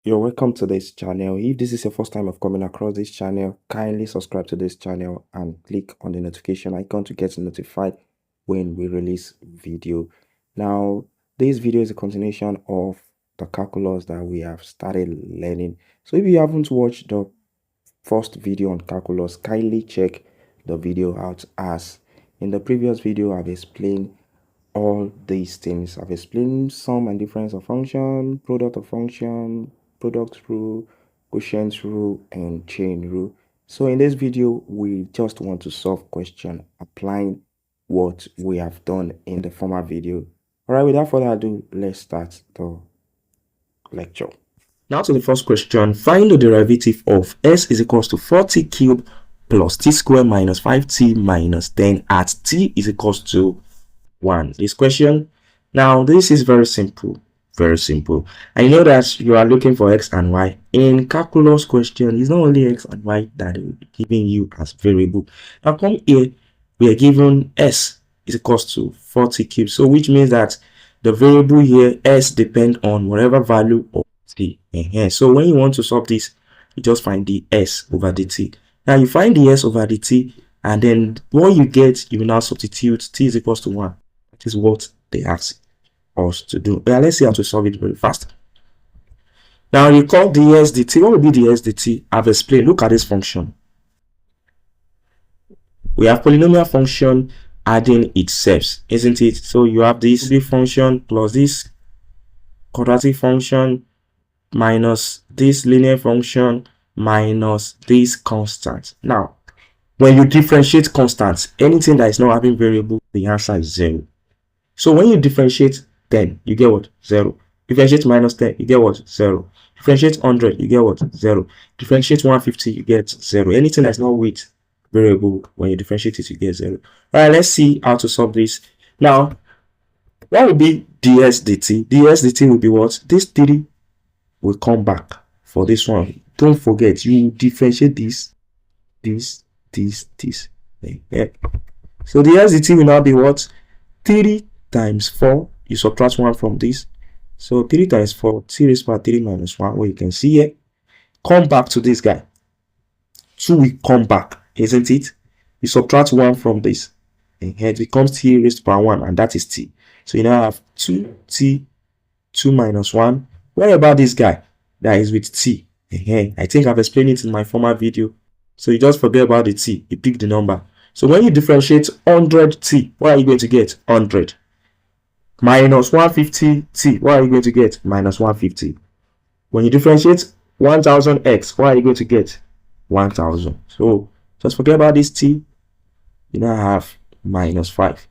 You're welcome to this channel. If this is your first time of coming across this channel, kindly subscribe to this channel and click on the notification icon to get notified when we release video. Now, this video is a continuation of the calculus that we have started learning. So if you haven't watched the first video on calculus, kindly check the video out, as in the previous video I've explained all these things. I've explained sum and difference of function, product of function, product rule, quotient rule, and chain rule. So in this video, we just want to solve question applying what we have done in the former video. All right, without further ado, let's start the lecture. Now to the first question, find the derivative of s is equals to 4t cubed plus t squared minus 5t minus 10 at t is equals to 1. This question, now this is very simple. I know that you are looking for x and y. In calculus question, it's not only x and y that will be giving you as variable. Now come here, we are given s is equals to 40 cubes, so which means that the variable here s depend on whatever value of t. So when you want to solve this, you just find the s over the t. Now you find the s over the t, and then what you get, you will now substitute t is equals to 1. That is what they ask us to do. But let's see how to solve it very fast. Now recall ds dt. What will be ds dt? I've explained. Look at this function. We have polynomial function adding itself, isn't it? So you have this function plus this quadratic function minus this linear function minus this constant. Now, when you differentiate constants, anything that is not having variable, the answer is 0. So when you differentiate 10, you get what? 0. Differentiate minus 10, you get what? 0. Differentiate 100, you get what? 0. Differentiate 150, you get 0. Anything that's not with variable, when you differentiate it, you get 0. Alright, let's see how to solve this. Now, what will be ds dt? ds dt will be what? This 3 will come back for this one. Don't forget, you differentiate this. Yeah. So ds dt will now be what? 3 times 4, you subtract 1 from this. So 3 times 4, t raised to power 3 minus 1, what you can see here. Come back to this guy. 2 will come back, isn't it? You subtract 1 from this, and it becomes t raised to power 1, and that is t. So you now have 2t, 2 minus 1. What about this guy that is with t? I think I've explained it in my former video. So you just forget about the t, you pick the number. So when you differentiate 100t, what are you going to get? 100. Minus 150t, what are you going to get? Minus 150. When you differentiate 1000x, what are you going to get? 1000. So just forget about this t. You now have minus 5.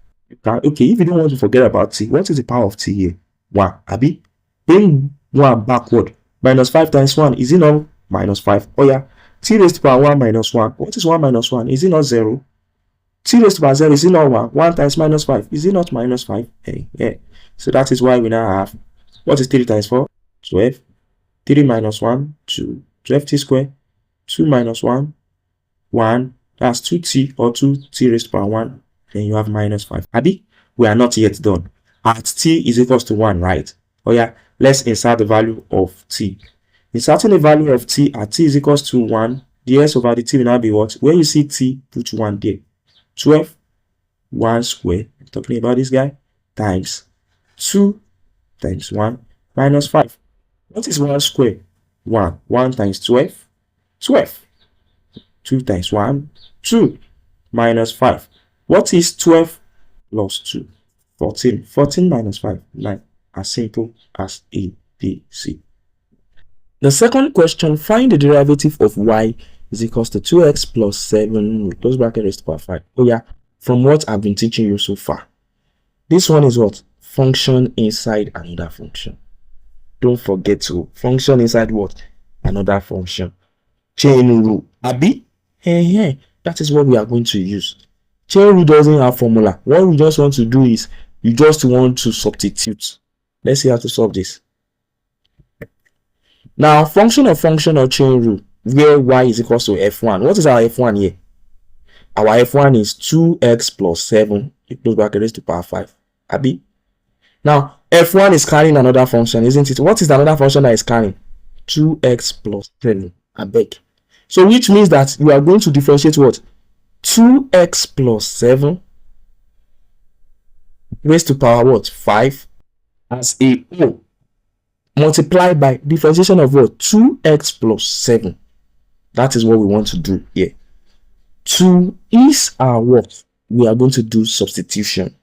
Okay, if you don't want to forget about t, what is the power of t here? 1. Abi, bring 1 backward. Minus 5 times 1, is it not minus 5? Oh yeah, t raised to power 1 minus 1. What is 1 minus 1? Is it not 0? T raised to power 0, is it not 1? 1 times minus 5, is it not minus 5? Yeah. So that is why we now have, what is 3 times 4? 12. 3 minus 1, 2. 12t squared. 2 minus 1, 1. That's 2t, or 2t raised to power 1. Then you have minus 5. Abi, we are not yet done. At t is equals to 1, right? Oh yeah, let's insert the value of t. Inserting the value of t at t is equals to 1, ds over the t will now be what? When you see t, put 1 there. 12, 1 square, I'm talking about this guy, times 2 times 1 minus 5. What is 1 square? 1. 1 times 12, 12. 2 times 1, 2. Minus 5. What is 12 plus 2? 14. 14 minus 5, 9. As simple as A, B, C. The second question, find the derivative of y is equals to 2x plus 7 close bracket raised to power 5. Oh yeah, from what I've been teaching you so far. This one is what? Function inside another function. Don't forget to function inside what? Another function. Chain rule. Abi? That is what we are going to use. Chain rule doesn't have formula. What we just want to do is, you just want to substitute. Let's see how to solve this. Now, function of function or chain rule, where y is equals to f1. What is our f1 here? Our f1 is 2x plus 7 close bracket raised to power 5. Abi? Now, f1 is carrying another function, isn't it? What is the another function that is carrying? 2x plus 7. I beg. So which means that you are going to differentiate what? 2x plus 7 raised to power what? 5 as a whole multiplied by differentiation of what? 2x plus 7. That is what we want to do here. To ease our what? We are going to do substitution.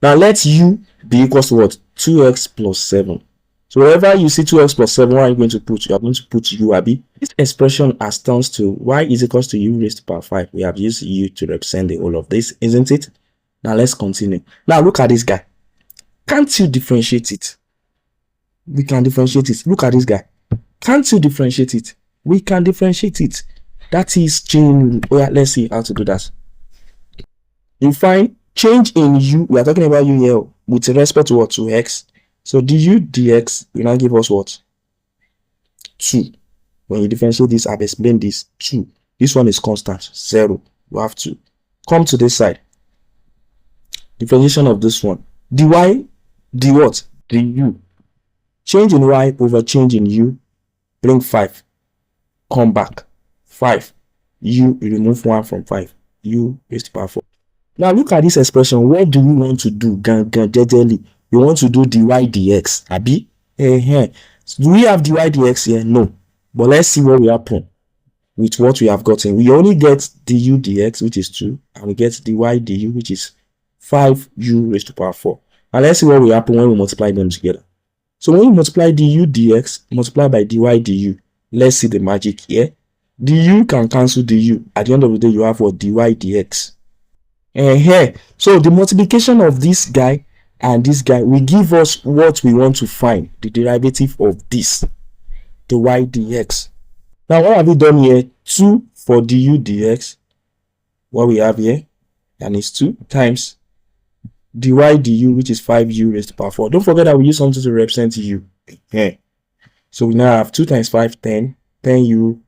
Now let u be equals to what? 2x plus 7. So wherever you see 2x plus 7, what are you going to put? You are going to put u, abi. This expression as turns to y is equals to u raised to power 5. We have used u to represent the whole of this, isn't it? Now let's continue. Now look at this guy. Can't you differentiate it? We can differentiate it. Look at this guy. Can't you differentiate it? We can differentiate it. That is chain rule. Oh yeah, let's see how to do that. You find change in u. We are talking about u here with respect to what? To x. So du dx will now give us what? 2. When you differentiate this, I've explained this. 2. This one is constant. 0. You have to come to this side. Differentiation of this one. dy d what? Du. Change in y over change in u. Bring 5. Come back. 5. U, remove 1 from 5. U raised to power 4. Now look at this expression. What do we want to do? We want to do dy dx. Abi? So do we have dy dx here? No. But let's see what will happen with what we have gotten. We only get du dx, which is 2, and we get dy du, which is 5u raised to power 4. And let's see what will happen when we multiply them together. So when we multiply du dx multiplied by dy du, let's see the magic here. Du can cancel du. At the end of the day, you have what? Dy dx. So the multiplication of this guy and this guy will give us what we want to find, the derivative of this, the y dx. Now what have we done here? 2 for du dx. What we have here, and it's 2 times dy du, which is 5u raised to power 4. Don't forget that we use something to represent u. So we now have 2 times 5, 10, 10u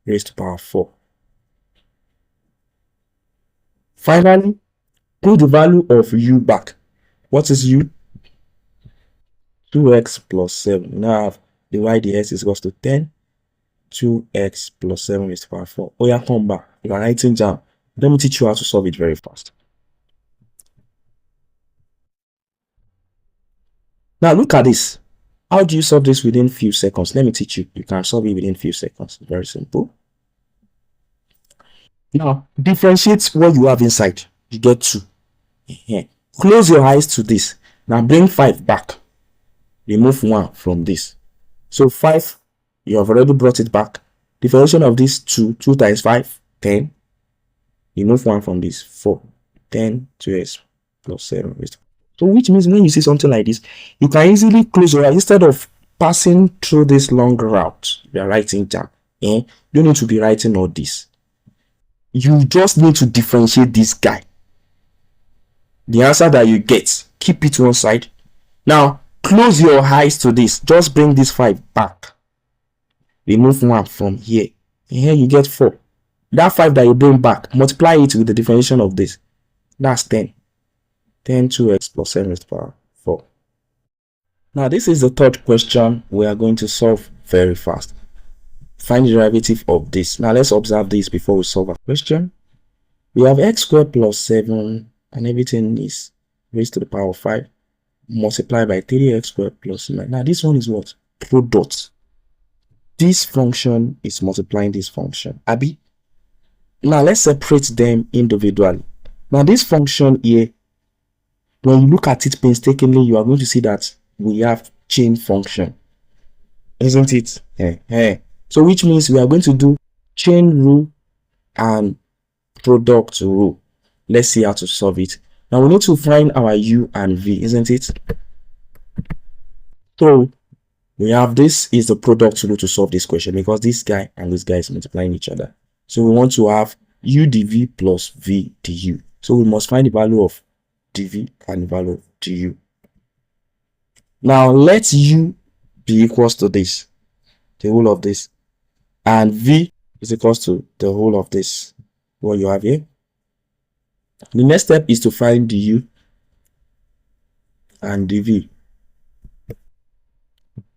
raised to power 4. Finally, put the value of u back. What is u? 2x plus 7. We now have dy dx is equals to 10. 2x plus 7 raised to power 4. Oh yeah, come back. You are writing down. Let me teach you how to solve it very fast. Now look at this. How do you solve this within few seconds? Let me teach you. You can solve it within few seconds. Very simple. Now differentiate what you have inside. You get 2. Close your eyes to this. Now bring 5 back. Remove 1 from this. So 5, you have already brought it back. Differentiation of this 2 times 5, 10. Remove 1 from this, 4. 10 2x plus 7. So which means when you see something like this, you can easily close your eyes instead of passing through this long route. You are writing down. You don't need to be writing all this. You just need to differentiate this guy. The answer that you get, keep it one side. Now close your eyes to this. Just bring this 5 back. Remove 1 from here. And here you get 4. That 5 that you bring back, multiply it with the differentiation of this. That's 10. 10 2x plus 7 raised to power 4. Now this is the third question we are going to solve very fast. Find the derivative of this. Now let's observe this before we solve our question. We have x squared plus 7 and everything is raised to the power of 5 multiplied by 3x squared plus 9. Now this one is what? Product. This function is multiplying this function. Abi? Now let's separate them individually. Now this function here, when you look at it painstakingly, you are going to see that we have chain function, isn't it? So which means we are going to do chain rule and product rule. Let's see how to solve it. Now we need to find our u and v, isn't it? So we have this is the product rule to solve this question because this guy and this guy is multiplying each other. So we want to have u dv plus v du. So we must find the value of dv and the value of du. Now let u be equals to this, the whole of this, and v is equals to the whole of this, what you have here. The next step is to find du and dv.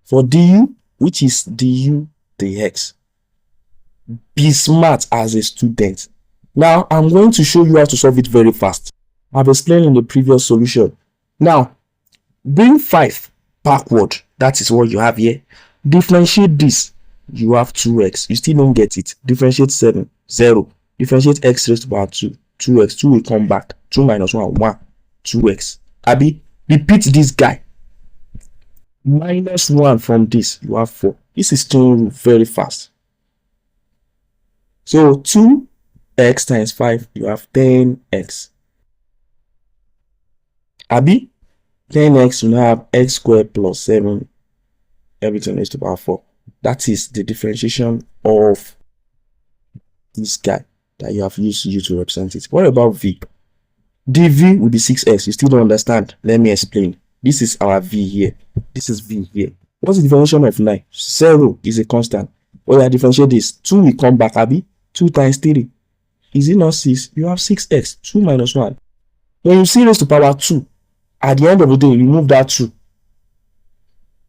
For du, which is du dx. Be smart as a student. Now, I'm going to show you how to solve it very fast. I've explained in the previous solution. Now, bring 5 backward. That is what you have here. Differentiate this. You have 2x. You still don't get it. Differentiate 7, 0. Differentiate x raised to the power 2. 2x. 2 will come back. 2 minus 1, 1. 2x. Abi, repeat this guy. Minus 1 from this. You have 4. This is doing very fast. So 2x times 5, you have 10x. Abi, 10x, you now have x squared plus 7, everything raised to the power 4. That is the differentiation of this guy that you have used u to represent it. What about v? dv will be 6x. You still don't understand? Let me explain. This is our v here. This is v here. What's the differentiation of 9? 0 is a constant. When I differentiate this, 2 will come back, Abi. 2 times 3. Is it not 6? You have 6x. 2 minus 1. When you see raised to power 2, at the end of the day, remove that 2.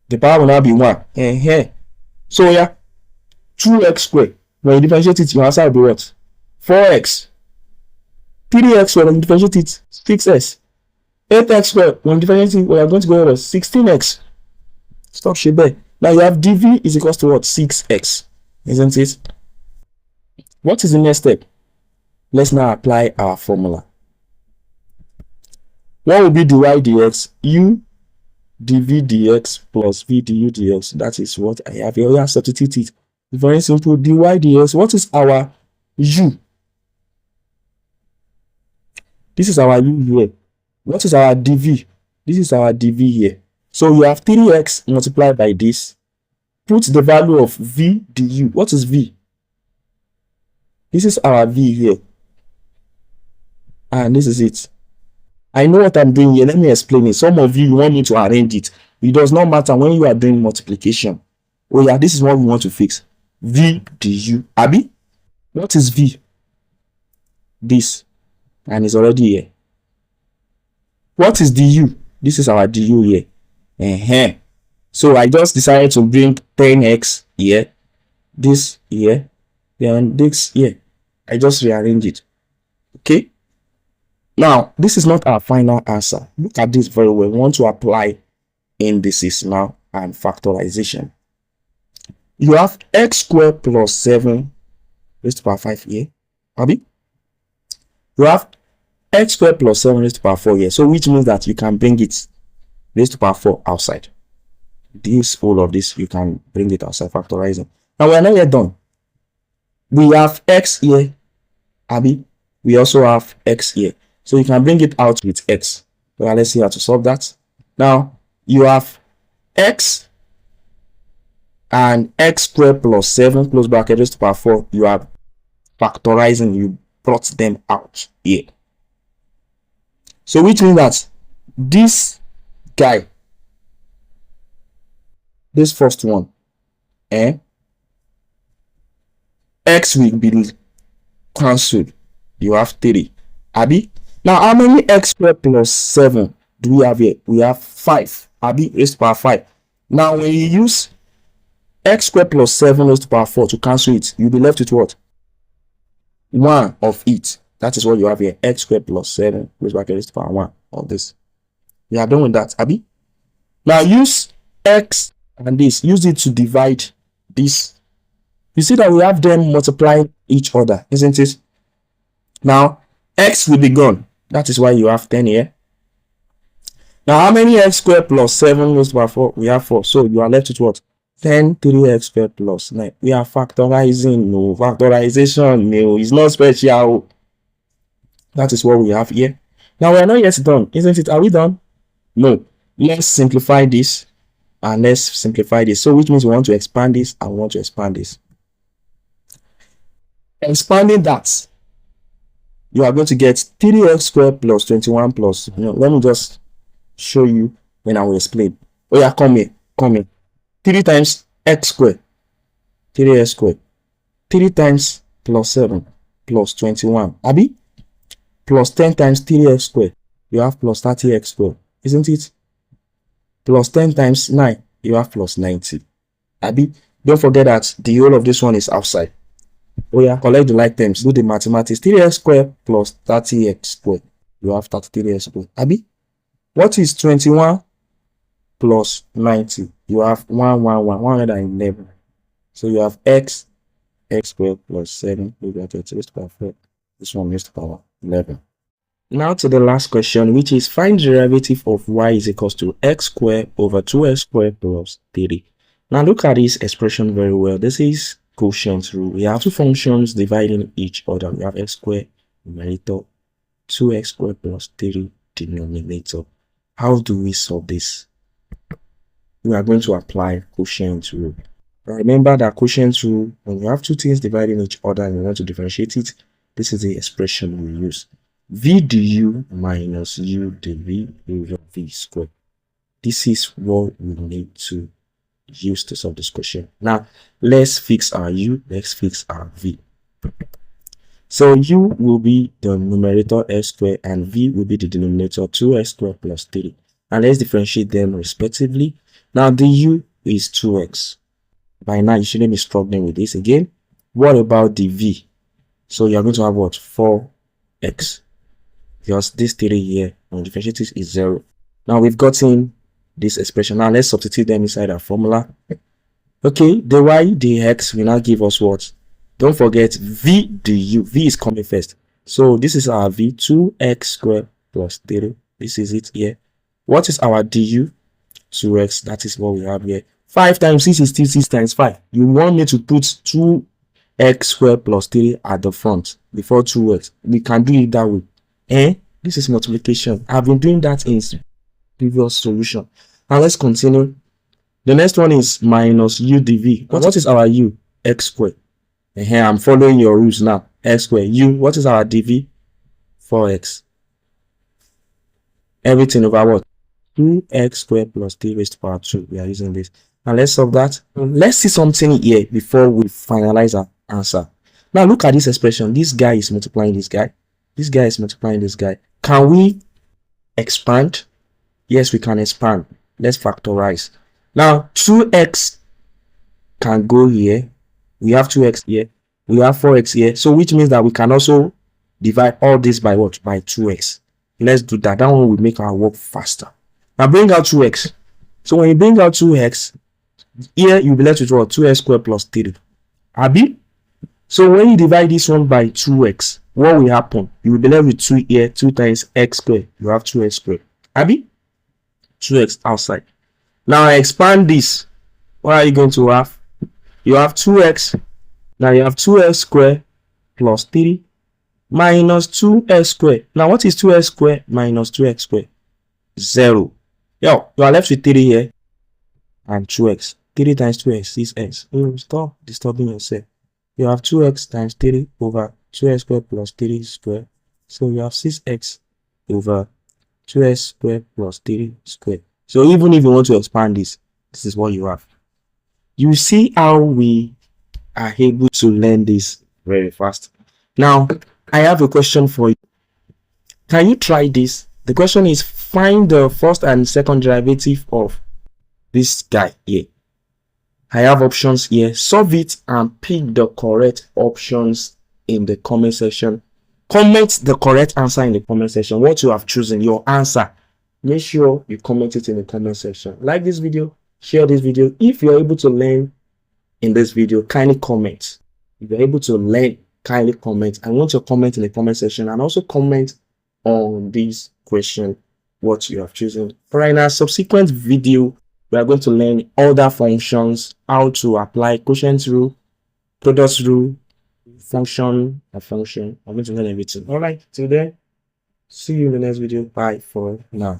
The power will now be 1. So yeah, 2x squared. When you differentiate it, your answer will be what? 4x. 3x when you differentiate it, 6x. 8x squared. When you differentiate it, we are going to go over 16x. Stop shit there. Now you have dv is equals to what? 6x. Isn't it? What is the next step? Let's now apply our formula. What will be dy dx? U dv dx plus v du dx. That is what I have here. We have substitute it. Very simple. Dy dx. What is our u? This is our u here. What is our dv? This is our dv here. So you have 3x multiplied by this. Put the value of v du. What is v? This is our v here. And this is it. I know what I'm doing here. Let me explain it. Some of you want me to arrange it. It does not matter when you are doing multiplication. Oh yeah, this is what we want to fix. V du. Abi, what is v? This. And it's already here. What is du? This is our du here. So I just decided to bring 10x here. This here. Then this here. I just rearrange it. Okay. Now, this is not our final answer. Look at this very well. We want to apply indices now and factorization. You have x squared plus 7 raised to the power 5 here. Abi? You have x squared plus 7 raised to the power 4 here. So which means that you can bring it raised to the power 4 outside. This, all of this, you can bring it outside factorizing. Now we are not yet done. We have x here. Abi? We also have x here. So you can bring it out with x. Well, let's see how to solve that. Now, you have x and x squared plus 7 close bracket raised to the power 4. You are factorizing. You brought them out here. So which means that this guy, this first one, x will be cancelled. You have 3. Abi? Now, how many x squared plus 7 do we have here? We have 5. Abi raised to the power 5. Now, when you use x squared plus 7 raised to the power 4 to cancel it, you'll be left with what? 1 of it. That is what you have here. X squared plus 7 raised to the power 1 of this. We are done with that. Abi? Now, use x and this. Use it to divide this. You see that we have them multiplying each other, isn't it? Now, x will be gone. That is why you have 10 here. Now, how many x squared plus 7 raised to the power 4? We have 4. So, you are left with what? 10 3x squared plus 9. We are factorizing. No, factorization. No, it's not special. That is what we have here. Now, we are not yet done, isn't it? Are we done? No. Let's simplify this. And let's simplify this. So, which means we want to expand this and we want to expand this. Expanding that, you are going to get 3x squared plus 21 plus, let me just show you when I will explain. Oh yeah, come here. 3 times x squared, 3x squared, 3 times plus 7 plus 21. Abi? Plus 10 times 3x squared, you have plus 30x squared, isn't it? Plus 10 times 9, you have plus 90. Abi, don't forget that the whole of this one is outside. Oh yeah, collect the like terms. Do the mathematics. 3x squared plus 30x squared. You have 33x squared. Abi, what is 21 plus 90? You have 111. So you have x squared plus 7 over 30 raised to the power 4. This one raised to the power 11. Now to the last question, which is find the derivative of y is equals to x squared over 2x squared plus 3. Now look at this expression very well. This is quotient rule. We have two functions dividing each other. We have x squared numerator, 2x squared plus 3 denominator. How do we solve this? We are going to apply quotient rule. Remember that quotient rule, when you have two things dividing each other and you want to differentiate it, this is the expression we use. V du minus u dv over v squared. This is what we need to use to solve this question. Now, let's fix our u, let's fix our v. So u will be the numerator x squared and v will be the denominator 2x squared plus 3. And let's differentiate them respectively. Now, the u is 2x. By now, you shouldn't be struggling with this again. What about the v? So you're going to have what? 4x. Because this 3 here, when differentiate is 0. Now we've gotten this expression. Now let's substitute them inside our formula. Okay, the y, the x will now give us what? Don't forget v du. V is coming first. So this is our v, 2x squared plus 3. This is it here. What is our du? 2x. That is what we have here. 5 times 6 is still 6 times 5. You want me to put 2x squared plus 3 at the front before 2x. We can do it that way. This is multiplication. I've been doing that in previous solution. Now let's continue. The next one is minus u dv. What is our u? X squared. I'm following your rules now. X squared. U. What is our dv? 4x. Everything over what? 2x squared plus 3 raised to power 2. We are using this. Now let's solve that. Let's see something here before we finalize our answer. Now look at this expression. This guy is multiplying this guy. This guy is multiplying this guy. Can we expand? Yes, we can expand. Let's factorize. Now, 2x can go here. We have 2x here. We have 4x here. So, which means that we can also divide all this by what? By 2x. Let's do that. That one will make our work faster. Now, bring out 2x. So, when you bring out 2x, here you'll be left with what? 2x squared plus 3. Abi? So, when you divide this one by 2x, what will happen? You will be left with 2 here, 2 times x squared. You have 2x squared. Abi? 2x outside. Now I expand this. What are you going to have? You have 2x. Now you have 2x squared plus 3 minus 2x squared. Now what is 2x squared minus 2x squared? 0. Yo, you are left with 3 here and 2x. 3 times 2x, 6x. Stop disturbing yourself. You have 2x times 3 over 2x squared plus 3 squared. So you have 6x over 2x squared plus 3 squared. So even if you want to expand this, this is what you have. You see how we are able to learn this very fast. Now, I have a question for you. Can you try this? The question is find the first and second derivative of this guy here. I have options here. Solve it and pick the correct options in the comment section. Comment the correct answer in the comment section. What you have chosen, your answer. Make sure you comment it in the comment section. Like this video, share this video. If you're able to learn in this video, kindly comment. If you're able to learn, kindly comment. I want your comment in the comment section and also comment on this question, what you have chosen. For in our subsequent video, we are going to learn other functions, how to apply quotient rule, product rule, function. I'm going to learn everything. All right, till then, see you in the next video. Bye for now.